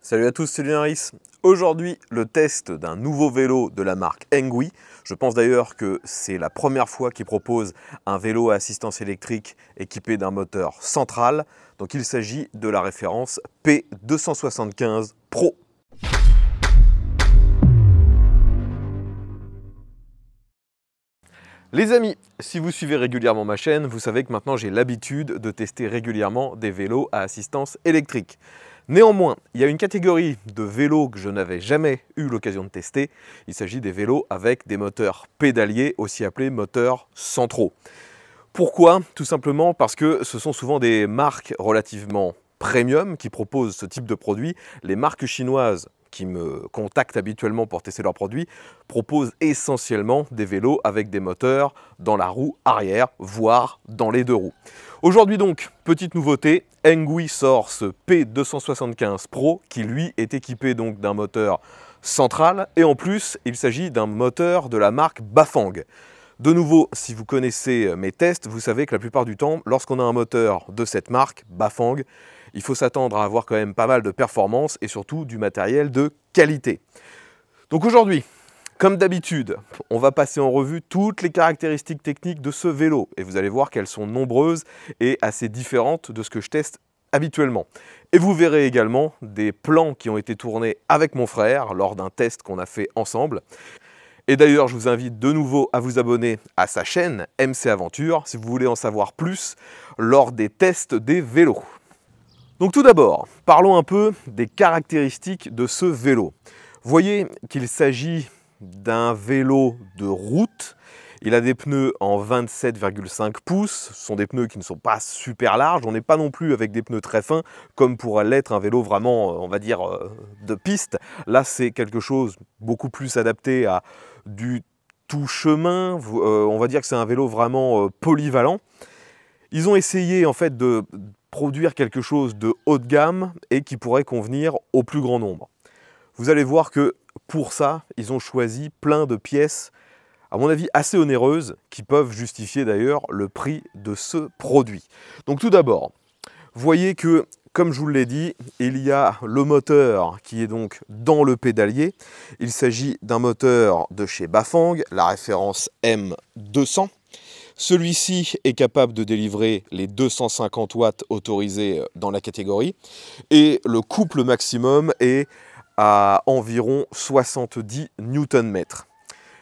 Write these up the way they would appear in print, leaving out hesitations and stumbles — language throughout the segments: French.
Salut à tous, c'est Lunaris. Aujourd'hui, le test d'un nouveau vélo de la marque Engui. Je pense d'ailleurs que c'est la première fois qu'ils proposent un vélo à assistance électrique équipé d'un moteur central. Donc il s'agit de la référence P275 Pro. Les amis, si vous suivez régulièrement ma chaîne, vous savez que maintenant j'ai l'habitude de tester régulièrement des vélos à assistance électrique. Néanmoins, il y a une catégorie de vélos que je n'avais jamais eu l'occasion de tester. Il s'agit des vélos avec des moteurs pédaliers, aussi appelés moteurs centraux. Pourquoi? Tout simplement parce que ce sont souvent des marques relativement premium qui proposent ce type de produit. Les marques chinoises qui me contactent habituellement pour tester leurs produits proposent essentiellement des vélos avec des moteurs dans la roue arrière, voire dans les deux roues. Aujourd'hui donc, petite nouveauté, Engui sort ce P275 Pro qui lui est équipé donc d'un moteur central et en plus il s'agit d'un moteur de la marque Bafang. De nouveau, si vous connaissez mes tests, vous savez que la plupart du temps, lorsqu'on a un moteur de cette marque, Bafang, il faut s'attendre à avoir quand même pas mal de performance et surtout du matériel de qualité. Donc aujourd'hui, comme d'habitude, on va passer en revue toutes les caractéristiques techniques de ce vélo et vous allez voir qu'elles sont nombreuses et assez différentes de ce que je teste habituellement. Et vous verrez également des plans qui ont été tournés avec mon frère lors d'un test qu'on a fait ensemble. Et d'ailleurs, je vous invite de nouveau à vous abonner à sa chaîne MC Aventure si vous voulez en savoir plus lors des tests des vélos. Donc tout d'abord, parlons un peu des caractéristiques de ce vélo. Voyez qu'il s'agit d'un vélo de route. Il a des pneus en 27,5 pouces. Ce sont des pneus qui ne sont pas super larges. On n'est pas non plus avec des pneus très fins comme pourrait l'être un vélo vraiment, on va dire, de piste. Là, c'est quelque chose beaucoup plus adapté à du tout chemin. On va dire que c'est un vélo vraiment polyvalent. Ils ont essayé en fait de produire quelque chose de haut de gamme et qui pourrait convenir au plus grand nombre. Vous allez voir que pour ça, ils ont choisi plein de pièces, à mon avis assez onéreuses, qui peuvent justifier d'ailleurs le prix de ce produit. Donc tout d'abord, voyez que, comme je vous l'ai dit, il y a le moteur qui est donc dans le pédalier. Il s'agit d'un moteur de chez Bafang, la référence M200. Celui-ci est capable de délivrer les 250 watts autorisés dans la catégorie et le couple maximum est à environ 70 Nm.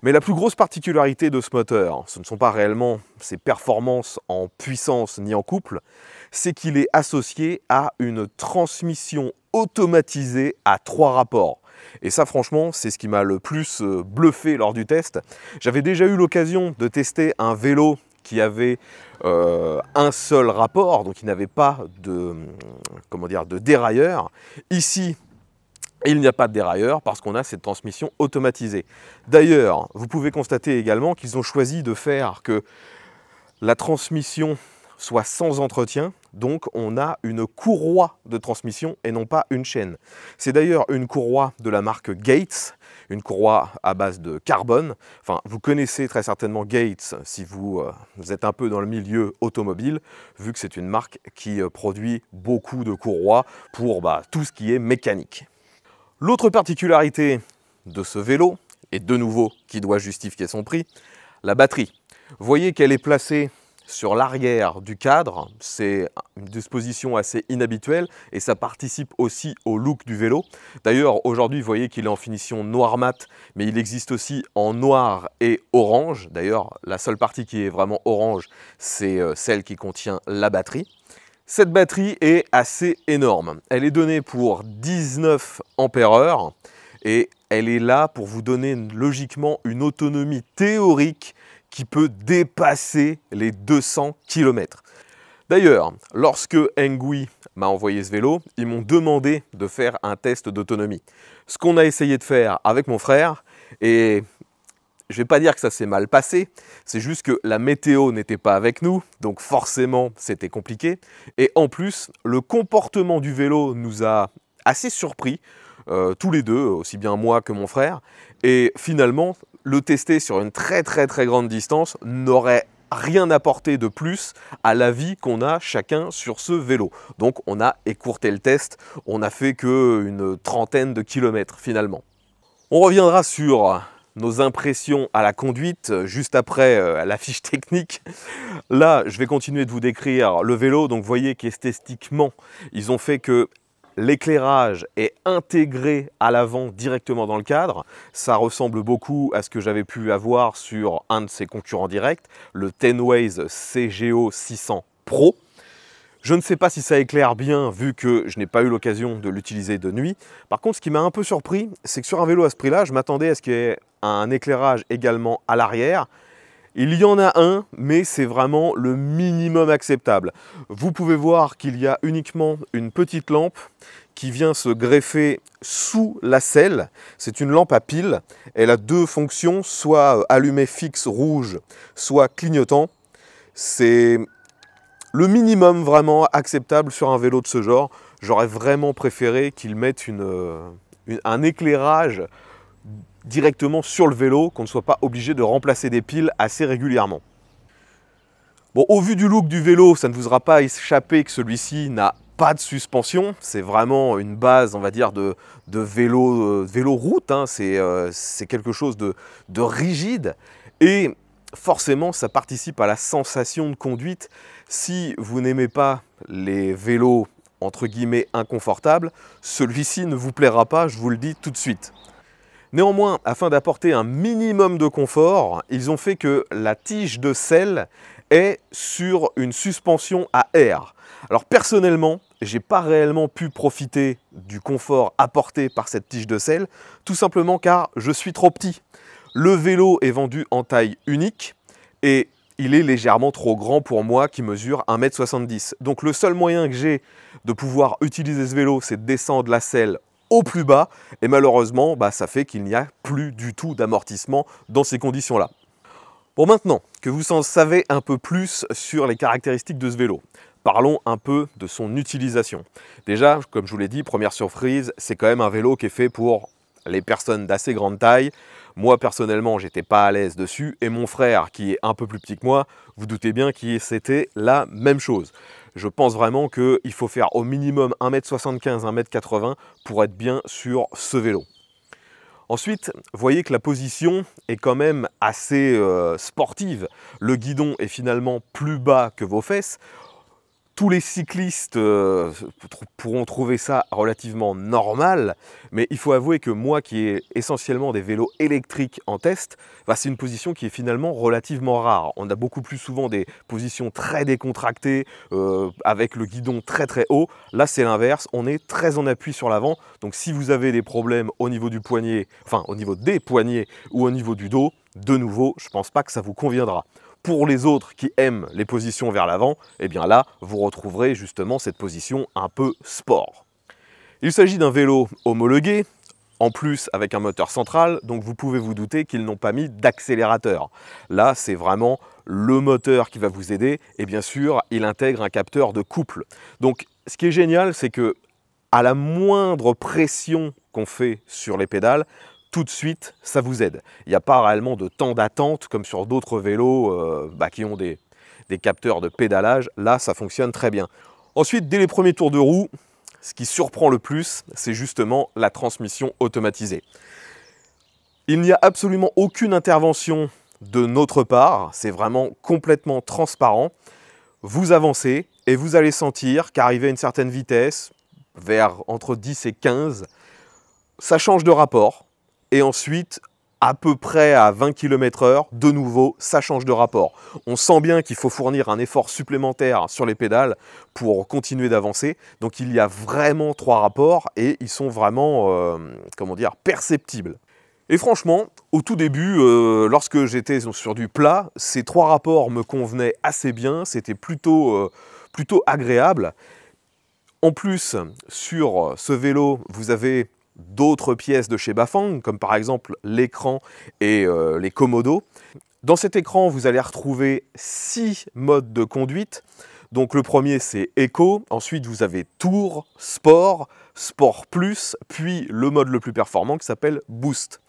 Mais la plus grosse particularité de ce moteur, ce ne sont pas réellement ses performances en puissance ni en couple, c'est qu'il est associé à une transmission automatisée à 3 rapports. Et ça, franchement, c'est ce qui m'a le plus bluffé lors du test. J'avais déjà eu l'occasion de tester un vélo qui avait un seul rapport, donc il n'avait pas de, de dérailleur. Ici, il n'y a pas de dérailleur parce qu'on a cette transmission automatisée. D'ailleurs, vous pouvez constater également qu'ils ont choisi de faire que la transmission soit sans entretien, donc on a une courroie de transmission et non pas une chaîne. C'est d'ailleurs une courroie de la marque Gates, une courroie à base de carbone. Enfin, vous connaissez très certainement Gates si vous êtes un peu dans le milieu automobile, vu que c'est une marque qui produit beaucoup de courroies pour tout ce qui est mécanique. L'autre particularité de ce vélo, et de nouveau qui doit justifier son prix, la batterie. Vous voyez qu'elle est placée sur l'arrière du cadre, c'est une disposition assez inhabituelle et ça participe aussi au look du vélo. D'ailleurs, aujourd'hui, vous voyez qu'il est en finition noir mat, mais il existe aussi en noir et orange. D'ailleurs, la seule partie qui est vraiment orange, c'est celle qui contient la batterie. Cette batterie est assez énorme. Elle est donnée pour 19 ampères et elle est là pour vous donner logiquement une autonomie théorique qui peut dépasser les 200 km. D'ailleurs, lorsque Engui m'a envoyé ce vélo, ils m'ont demandé de faire un test d'autonomie. Ce qu'on a essayé de faire avec mon frère, et je ne vais pas dire que ça s'est mal passé, c'est juste que la météo n'était pas avec nous, donc forcément c'était compliqué. Et en plus, le comportement du vélo nous a assez surpris, tous les deux, aussi bien moi que mon frère. Et finalement, le tester sur une très grande distance n'aurait rien apporté de plus à la vie qu'on a chacun sur ce vélo. Donc on a écourté le test, on n'a fait qu'une trentaine de kilomètres finalement. On reviendra sur nos impressions à la conduite juste après la fiche technique. Là, je vais continuer de vous décrire le vélo. Donc vous voyez qu'esthétiquement, ils ont fait que l'éclairage est intégré à l'avant directement dans le cadre. Ça ressemble beaucoup à ce que j'avais pu avoir sur un de ses concurrents directs, le Tenways CGO 600 Pro. Je ne sais pas si ça éclaire bien vu que je n'ai pas eu l'occasion de l'utiliser de nuit. Par contre, ce qui m'a un peu surpris, c'est que sur un vélo à ce prix-là, je m'attendais à ce qu'il y ait un éclairage également à l'arrière. Il y en a un, mais c'est vraiment le minimum acceptable. Vous pouvez voir qu'il y a uniquement une petite lampe qui vient se greffer sous la selle. C'est une lampe à pile. Elle a deux fonctions, soit allumée fixe rouge, soit clignotant. C'est le minimum vraiment acceptable sur un vélo de ce genre. J'aurais vraiment préféré qu'ils mettent un éclairage directement sur le vélo, qu'on ne soit pas obligé de remplacer des piles assez régulièrement. Bon, au vu du look du vélo, ça ne vous aura pas échappé que celui-ci n'a pas de suspension. C'est vraiment une base, on va dire, de vélo route. Hein. C'est quelque chose de rigide. Et forcément, ça participe à la sensation de conduite. Si vous n'aimez pas les vélos, entre guillemets, inconfortables, celui-ci ne vous plaira pas, je vous le dis tout de suite. Néanmoins, afin d'apporter un minimum de confort, ils ont fait que la tige de selle est sur une suspension à air. Alors personnellement, j'ai pas réellement pu profiter du confort apporté par cette tige de selle, tout simplement car je suis trop petit. Le vélo est vendu en taille unique et il est légèrement trop grand pour moi qui mesure 1,70 m. Donc le seul moyen que j'ai de pouvoir utiliser ce vélo, c'est de descendre la selle au plus bas et malheureusement, ça fait qu'il n'y a plus du tout d'amortissement dans ces conditions-là. Bon, maintenant que vous en savez un peu plus sur les caractéristiques de ce vélo, parlons un peu de son utilisation. Déjà, comme je vous l'ai dit, première surprise, c'est quand même un vélo qui est fait pour les personnes d'assez grande taille. Moi, personnellement, j'étais pas à l'aise dessus. Et mon frère, qui est un peu plus petit que moi, vous doutez bien que c'était la même chose. Je pense vraiment qu'il faut faire au minimum 1,75 m, 1,80 m pour être bien sur ce vélo. Ensuite, vous voyez que la position est quand même assez sportive. Le guidon est finalement plus bas que vos fesses. Tous les cyclistes pourront trouver ça relativement normal, mais il faut avouer que moi qui ai essentiellement des vélos électriques en test, c'est une position qui est finalement relativement rare. On a beaucoup plus souvent des positions très décontractées, avec le guidon très très haut. Là c'est l'inverse, on est très en appui sur l'avant, donc si vous avez des problèmes au niveau du poignet, enfin au niveau des poignets ou au niveau du dos, de nouveau, je ne pense pas que ça vous conviendra. Pour les autres qui aiment les positions vers l'avant, eh bien là, vous retrouverez justement cette position un peu sport. Il s'agit d'un vélo homologué, en plus avec un moteur central, donc vous pouvez vous douter qu'ils n'ont pas mis d'accélérateur. Là, c'est vraiment le moteur qui va vous aider, et bien sûr, il intègre un capteur de couple. Donc, ce qui est génial, c'est que à la moindre pression qu'on fait sur les pédales, tout de suite, ça vous aide. Il n'y a pas réellement de temps d'attente comme sur d'autres vélos qui ont des capteurs de pédalage. Là, ça fonctionne très bien. Ensuite, dès les premiers tours de roue, ce qui surprend le plus, c'est justement la transmission automatisée. Il n'y a absolument aucune intervention de notre part. C'est vraiment complètement transparent. Vous avancez et vous allez sentir qu'arrivé à une certaine vitesse, vers entre 10 et 15, ça change de rapport. Et ensuite, à peu près à 20 km/h, de nouveau, ça change de rapport. On sent bien qu'il faut fournir un effort supplémentaire sur les pédales pour continuer d'avancer. Donc il y a vraiment 3 rapports et ils sont vraiment, perceptibles. Et franchement, au tout début, lorsque j'étais sur du plat, ces 3 rapports me convenaient assez bien. C'était plutôt agréable. En plus, sur ce vélo, vous avez d'autres pièces de chez Bafang, comme par exemple l'écran et les commodos. Dans cet écran, vous allez retrouver 6 modes de conduite. Donc le premier, c'est Eco. Ensuite, vous avez Tour, Sport, Sport Plus, puis le mode le plus performant qui s'appelle Boost.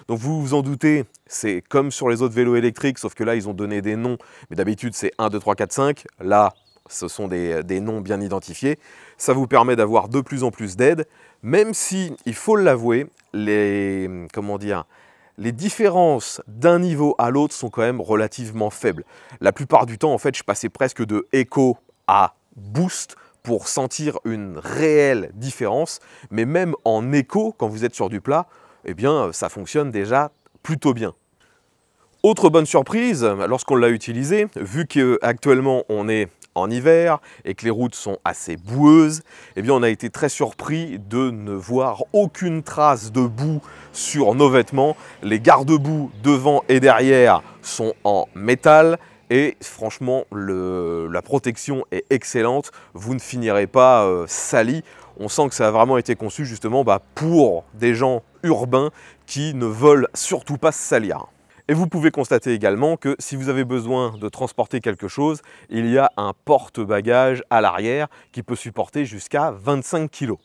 Donc vous vous en doutez, c'est comme sur les autres vélos électriques, sauf que là ils ont donné des noms, mais d'habitude c'est 1, 2, 3, 4, 5. Là, ce sont des noms bien identifiés. Ça vous permet d'avoir de plus en plus d'aide, même si, il faut l'avouer, les différences d'un niveau à l'autre sont quand même relativement faibles. La plupart du temps, en fait, je passais presque de Eco à Boost pour sentir une réelle différence. Mais même en Eco, quand vous êtes sur du plat, eh bien, ça fonctionne déjà plutôt bien. Autre bonne surprise, lorsqu'on l'a utilisé, vu qu'actuellement on est en hiver et que les routes sont assez boueuses, eh bien on a été très surpris de ne voir aucune trace de boue sur nos vêtements. Les garde-boue devant et derrière sont en métal et franchement la protection est excellente. Vous ne finirez pas sali. On sent que ça a vraiment été conçu justement pour des gens urbains qui ne veulent surtout pas se salir. Et vous pouvez constater également que si vous avez besoin de transporter quelque chose, il y a un porte-bagages à l'arrière qui peut supporter jusqu'à 25 kg.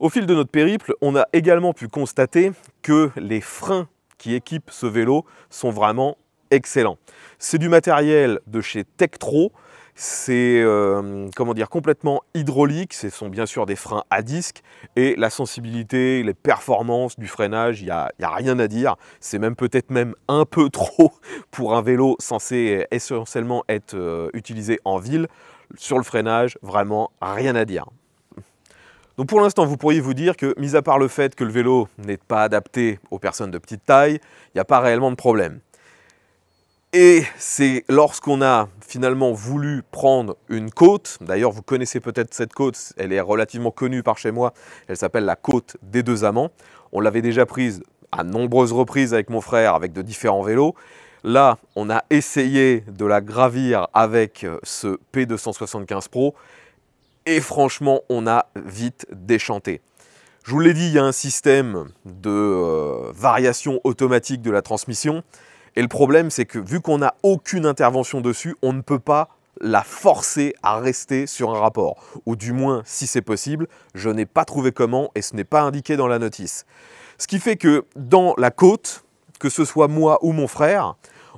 Au fil de notre périple, on a également pu constater que les freins qui équipent ce vélo sont vraiment excellents. C'est du matériel de chez Tektro. C'est complètement hydraulique, ce sont bien sûr des freins à disque et la sensibilité, les performances du freinage, il n'y a rien à dire. C'est même peut-être même un peu trop pour un vélo censé essentiellement être utilisé en ville. Sur le freinage, vraiment rien à dire. Donc pour l'instant, vous pourriez vous dire que, mis à part le fait que le vélo n'est pas adapté aux personnes de petite taille, il n'y a pas réellement de problème. Et c'est lorsqu'on a finalement voulu prendre une côte, d'ailleurs vous connaissez peut-être cette côte, elle est relativement connue par chez moi, elle s'appelle la côte des deux amants. On l'avait déjà prise à nombreuses reprises avec mon frère, avec de différents vélos. Là, on a essayé de la gravir avec ce P275 Pro et franchement, on a vite déchanté. Je vous l'ai dit, il y a un système de variation automatique de la transmission. Et le problème, c'est que vu qu'on n'a aucune intervention dessus, on ne peut pas la forcer à rester sur un rapport. Ou du moins, si c'est possible, je n'ai pas trouvé comment et ce n'est pas indiqué dans la notice. Ce qui fait que dans la côte, que ce soit moi ou mon frère,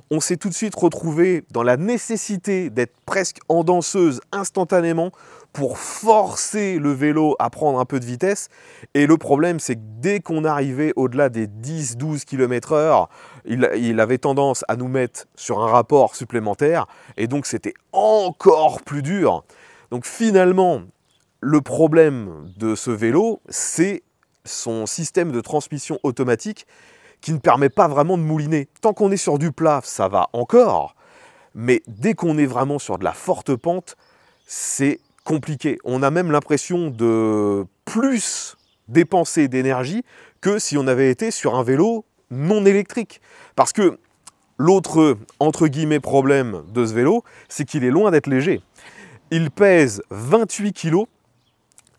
on s'est tout de suite retrouvé dans la nécessité d'être presque en danseuse instantanément pour forcer le vélo à prendre un peu de vitesse. Et le problème, c'est que dès qu'on arrivait au-delà des 10-12 km/h, il avait tendance à nous mettre sur un rapport supplémentaire. Et donc, c'était encore plus dur. Donc finalement, le problème de ce vélo, c'est son système de transmission automatique qui ne permet pas vraiment de mouliner. Tant qu'on est sur du plat, ça va encore. Mais dès qu'on est vraiment sur de la forte pente, c'est compliqué. On a même l'impression de plus dépenser d'énergie que si on avait été sur un vélo non électrique. Parce que l'autre, entre guillemets, problème de ce vélo, c'est qu'il est loin d'être léger. Il pèse 28 kg,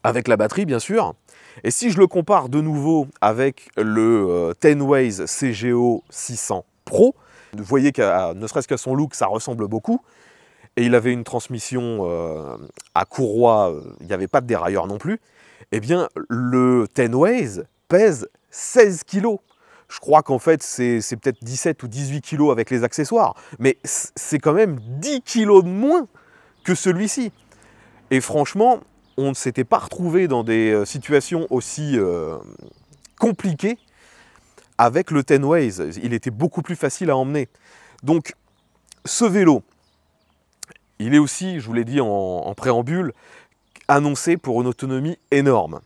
avec la batterie bien sûr. Et si je le compare de nouveau avec le Tenways CGO 600 Pro, vous voyez que ne serait-ce qu'à son look, ça ressemble beaucoup. Et il avait une transmission à courroie, il n'y avait pas de dérailleur non plus. Eh bien, le Tenways pèse 16 kg. Je crois qu'en fait, c'est peut-être 17 ou 18 kg avec les accessoires. Mais c'est quand même 10 kg de moins que celui-ci. Et franchement, on ne s'était pas retrouvé dans des situations aussi compliquées avec le Tenways. Il était beaucoup plus facile à emmener. Donc, ce vélo, il est aussi, je vous l'ai dit en préambule, annoncé pour une autonomie énorme.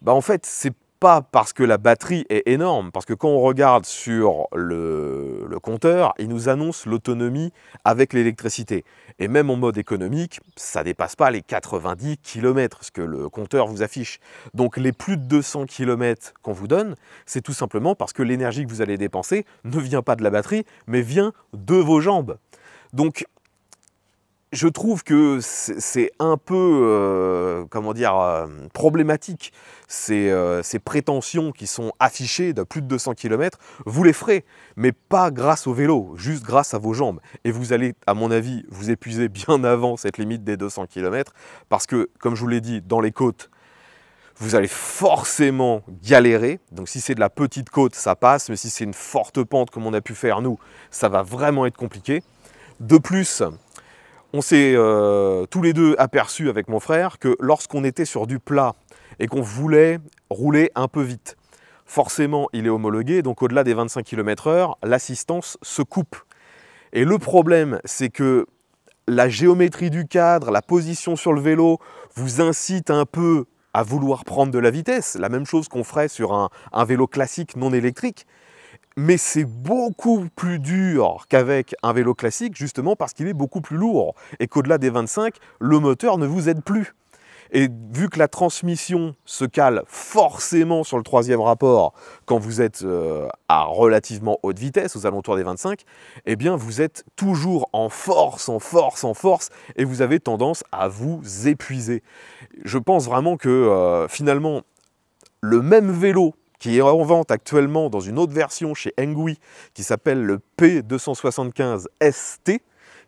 En fait, c'est pas parce que la batterie est énorme, parce que quand on regarde sur le compteur, il nous annonce l'autonomie avec l'électricité. Et même en mode économique, ça ne dépasse pas les 90 km, ce que le compteur vous affiche. Donc les plus de 200 km qu'on vous donne, c'est tout simplement parce que l'énergie que vous allez dépenser ne vient pas de la batterie, mais vient de vos jambes. Donc, je trouve que c'est un peu, problématique, ces prétentions qui sont affichées de plus de 200 km. Vous les ferez, mais pas grâce au vélo, juste grâce à vos jambes. Et vous allez, à mon avis, vous épuiser bien avant cette limite des 200 km, parce que, comme je vous l'ai dit, dans les côtes, vous allez forcément galérer. Donc si c'est de la petite côte, ça passe, mais si c'est une forte pente comme on a pu faire nous, ça va vraiment être compliqué. De plus, on s'est tous les deux aperçus avec mon frère que lorsqu'on était sur du plat et qu'on voulait rouler un peu vite, forcément il est homologué, donc au-delà des 25 km/h, l'assistance se coupe. Et le problème, c'est que la géométrie du cadre, la position sur le vélo vous incite un peu à vouloir prendre de la vitesse, la même chose qu'on ferait sur un vélo classique non électrique. Mais c'est beaucoup plus dur qu'avec un vélo classique, justement parce qu'il est beaucoup plus lourd et qu'au-delà des 25, le moteur ne vous aide plus. Et vu que la transmission se cale forcément sur le troisième rapport quand vous êtes à relativement haute vitesse, aux alentours des 25, eh bien vous êtes toujours en force, et vous avez tendance à vous épuiser. Je pense vraiment que finalement, le même vélo qui est en vente actuellement dans une autre version chez Engui, qui s'appelle le P275 ST,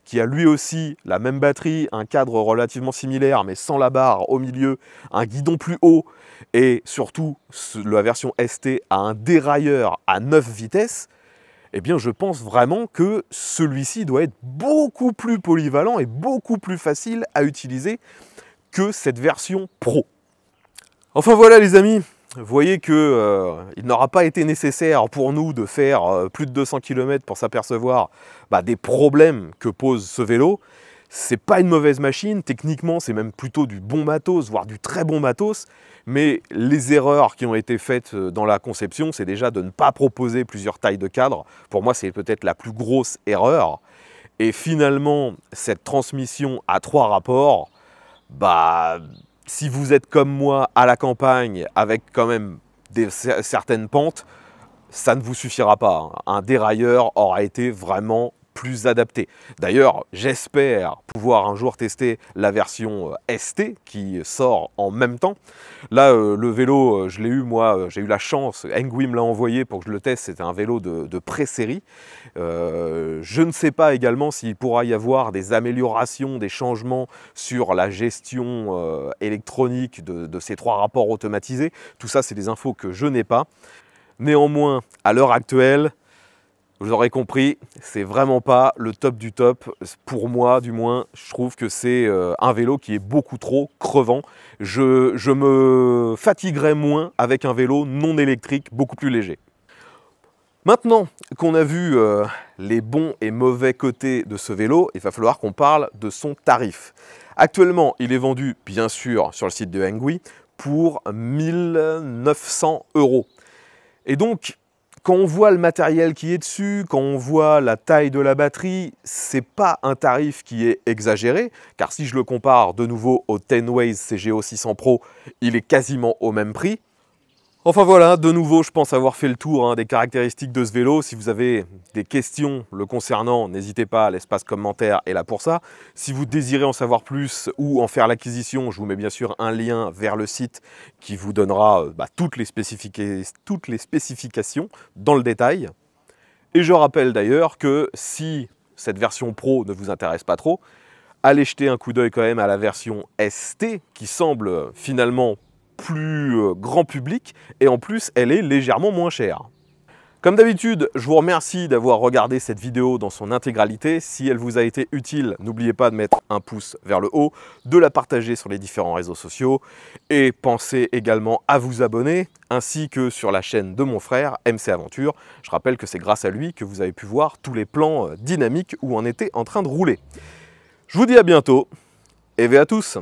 qui a lui aussi la même batterie, un cadre relativement similaire, mais sans la barre au milieu, un guidon plus haut, et surtout, la version ST a un dérailleur à 9 vitesses, eh bien je pense vraiment que celui-ci doit être beaucoup plus polyvalent et beaucoup plus facile à utiliser que cette version Pro. Enfin voilà les amis, vous voyez qu'il n'aura pas été nécessaire pour nous de faire plus de 200 km pour s'apercevoir des problèmes que pose ce vélo. C'est pas une mauvaise machine, techniquement c'est même plutôt du bon matos, voire du très bon matos, mais les erreurs qui ont été faites dans la conception, c'est déjà de ne pas proposer plusieurs tailles de cadre. Pour moi, c'est peut-être la plus grosse erreur. Et finalement, cette transmission à 3 rapports, si vous êtes comme moi à la campagne avec quand même certaines pentes, ça ne vous suffira pas. Un dérailleur aura été vraiment plus adapté. D'ailleurs, j'espère pouvoir un jour tester la version ST qui sort en même temps. Là, le vélo, je l'ai eu moi, j'ai eu la chance, Engui me l'a envoyé pour que je le teste, c'était un vélo de pré-série. Je ne sais pas également s'il pourra y avoir des améliorations, des changements sur la gestion électronique de ces 3 rapports automatisés. Tout ça, c'est des infos que je n'ai pas. Néanmoins, à l'heure actuelle, vous aurez compris, c'est vraiment pas le top du top. Pour moi, du moins, je trouve que c'est un vélo qui est beaucoup trop crevant. Je me fatiguerai moins avec un vélo non électrique, beaucoup plus léger. Maintenant qu'on a vu les bons et mauvais côtés de ce vélo, il va falloir qu'on parle de son tarif. Actuellement, il est vendu, bien sûr, sur le site de Engui pour 1 900 €. Et donc, quand on voit le matériel qui est dessus, quand on voit la taille de la batterie, c'est pas un tarif qui est exagéré, car si je le compare de nouveau au Tenways CGO 600 Pro, il est quasiment au même prix. Enfin voilà, de nouveau, je pense avoir fait le tour des caractéristiques de ce vélo. Si vous avez des questions le concernant, n'hésitez pas, l'espace commentaire est là pour ça. Si vous désirez en savoir plus ou en faire l'acquisition, je vous mets bien sûr un lien vers le site qui vous donnera toutes les spécifications dans le détail. Et je rappelle d'ailleurs que si cette version Pro ne vous intéresse pas trop, allez jeter un coup d'œil quand même à la version ST qui semble finalement plus grand public et en plus elle est légèrement moins chère. Comme d'habitude, je vous remercie d'avoir regardé cette vidéo dans son intégralité. Si elle vous a été utile, n'oubliez pas de mettre un pouce vers le haut, de la partager sur les différents réseaux sociaux et pensez également à vous abonner ainsi que sur la chaîne de mon frère MC Aventure. Je rappelle que c'est grâce à lui que vous avez pu voir tous les plans dynamiques où on était en train de rouler. Je vous dis à bientôt et à tous.